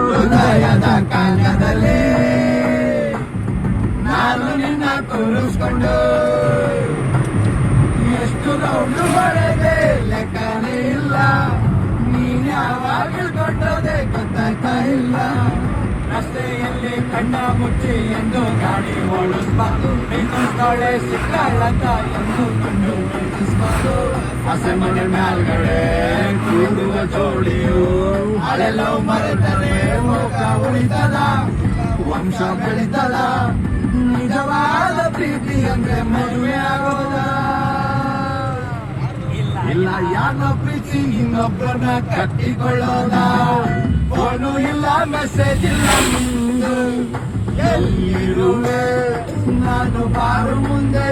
ಹೃದಯದ ಕಾಲದಲ್ಲಿ ನಾನು ನಿನ್ನ ಕೂರಿಸ್ಕೊಂಡು ಎಷ್ಟು ರೌಂಡು ಹೊಡೆದೆ ಲೆಕ್ಕನೇ ಇಲ್ಲ. ನೀನ್ ಯಾವಾಗ ಕೊಟ್ಟೋದೆ ಗೊತ್ತಾಗ್ತಾ ಇಲ್ಲ. ರಸ್ತೆಯಲ್ಲಿ ಕಣ್ಣ ಮುಚ್ಚಿ ಎಂದು ಗಾಡಿ ಓಡಿಸ್ಬಾರ್ದು. ನಿನ್ನೊಳೆ ಸಿಕ್ಕಳಂತ ಎಂದು ಕಂಡು ಓಡಿಸ್ಬಾರ್ದು. ಹಸೆ ಮನೆ ಮ್ಯಾಲ್ಗಡೆ ಕೂಡುವ ಜೋಡಿಯು ಹಳೆಲ್ಲೋ ಮರೆತರೆ ಹೋಗ ಉಳಿತದ, ವಂಶ ಬೆಳಿತದ. ನಿಜವಾದ ಪ್ರೀತಿ ಅಂದ್ರೆ ಮದುವೆ ಆಗೋದ ಇಲ್ಲ. ಯಾರನ್ನ ಪ್ರೀತಿ ಇನ್ನೊಬ್ಬರನ್ನ ಕಟ್ಟಿಕೊಳ್ಳೋದ. ಫೋನು ಇಲ್ಲ, ಮೆಸೇಜ್ ಇಲ್ಲ, ನಿಂದು ಎಲ್ಲಿರುವೆ ನಾನು ಬಾರು ಮುಂದೆ